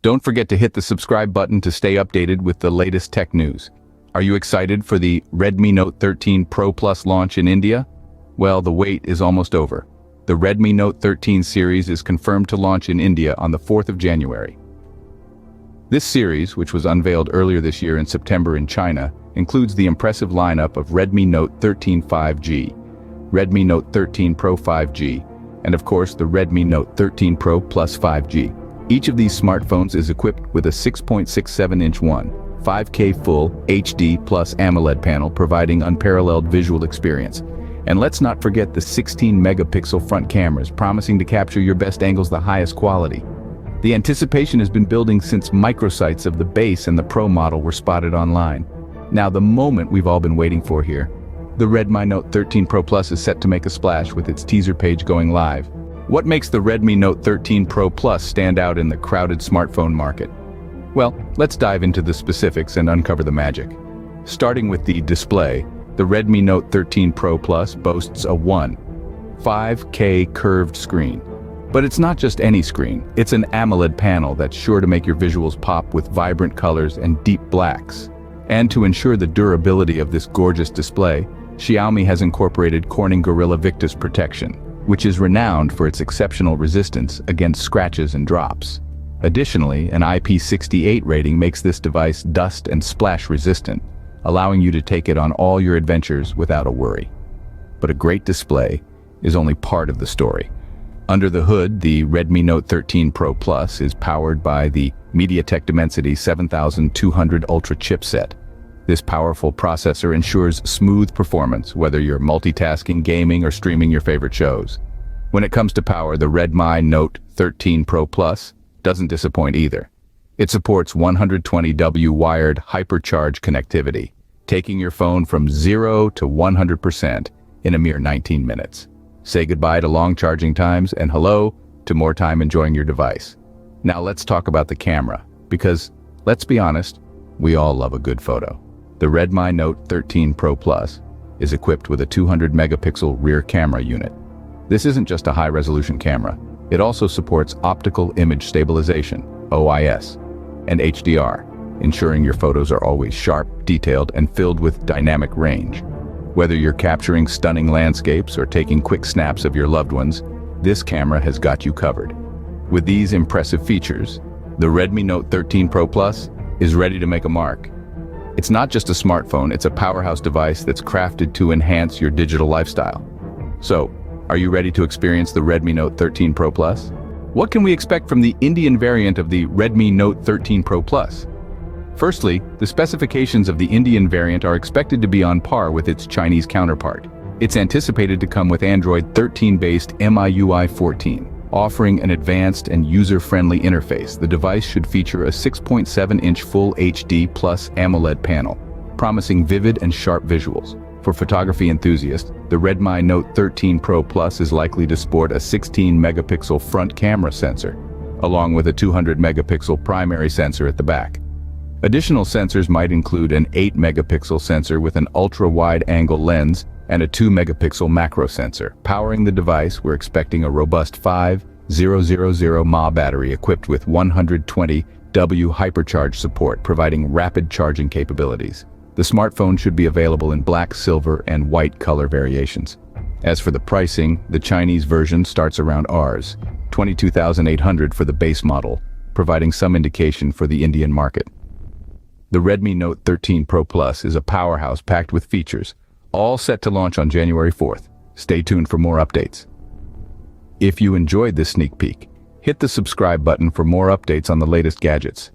Don't forget to hit the subscribe button to stay updated with the latest tech news. Are you excited for the Redmi Note 13 Pro Plus launch in India? Well, the wait is almost over. The Redmi Note 13 series is confirmed to launch in India on the 4th of January. This series, which was unveiled earlier this year in September in China, includes the impressive lineup of Redmi Note 13 5G, Redmi Note 13 Pro 5G, and of course the Redmi Note 13 Pro Plus 5G. Each of these smartphones is equipped with a 6.67-inch 5K Full HD Plus AMOLED panel providing unparalleled visual experience. And let's not forget the 16-megapixel front cameras promising to capture your best angles the highest quality. The anticipation has been building since microsites of the base and the Pro model were spotted online. Now the moment we've all been waiting for here. The Redmi Note 13 Pro Plus is set to make a splash with its teaser page going live. What makes the Redmi Note 13 Pro Plus stand out in the crowded smartphone market? Well, let's dive into the specifics and uncover the magic. Starting with the display, the Redmi Note 13 Pro Plus boasts a 5K curved screen. But it's not just any screen, it's an AMOLED panel that's sure to make your visuals pop with vibrant colors and deep blacks. And to ensure the durability of this gorgeous display, Xiaomi has incorporated Corning Gorilla Victus protection, which is renowned for its exceptional resistance against scratches and drops. Additionally, an IP68 rating makes this device dust and splash resistant, allowing you to take it on all your adventures without a worry. But a great display is only part of the story. Under the hood, the Redmi Note 13 Pro Plus is powered by the MediaTek Dimensity 7200 Ultra chipset. This powerful processor ensures smooth performance, whether you're multitasking, gaming, or streaming your favorite shows. When it comes to power, the Redmi Note 13 Pro Plus doesn't disappoint either. It supports 120W wired hypercharge connectivity, taking your phone from 0 to 100% in a mere 19 minutes. Say goodbye to long charging times and hello to more time enjoying your device. Now let's talk about the camera, because, let's be honest, we all love a good photo. The Redmi Note 13 Pro Plus is equipped with a 200-megapixel rear camera unit. This isn't just a high-resolution camera. It also supports optical image stabilization, OIS, and HDR, ensuring your photos are always sharp, detailed, and filled with dynamic range. Whether you're capturing stunning landscapes or taking quick snaps of your loved ones, this camera has got you covered. With these impressive features, the Redmi Note 13 Pro Plus is ready to make a mark. It's not just a smartphone, it's a powerhouse device that's crafted to enhance your digital lifestyle. So, are you ready to experience the Redmi Note 13 Pro Plus? What can we expect from the Indian variant of the Redmi Note 13 Pro Plus? Firstly, the specifications of the Indian variant are expected to be on par with its Chinese counterpart. It's anticipated to come with Android 13-based MIUI 14. Offering an advanced and user-friendly interface, the device should feature a 6.7-inch Full HD Plus AMOLED panel, promising vivid and sharp visuals. For photography enthusiasts, the Redmi Note 13 Pro Plus is likely to sport a 16-megapixel front camera sensor, along with a 200-megapixel primary sensor at the back. Additional sensors might include an 8-megapixel sensor with an ultra-wide-angle lens and a 2-megapixel macro sensor. Powering the device, we're expecting a robust 5000 mAh battery equipped with 120W hypercharge support, providing rapid charging capabilities. The smartphone should be available in black, silver, and white color variations. As for the pricing, the Chinese version starts around Rs. 22,800 for the base model, providing some indication for the Indian market. The Redmi Note 13 Pro Plus is a powerhouse packed with features, all set to launch on January 4th. Stay tuned for more updates. If you enjoyed this sneak peek, hit the subscribe button for more updates on the latest gadgets.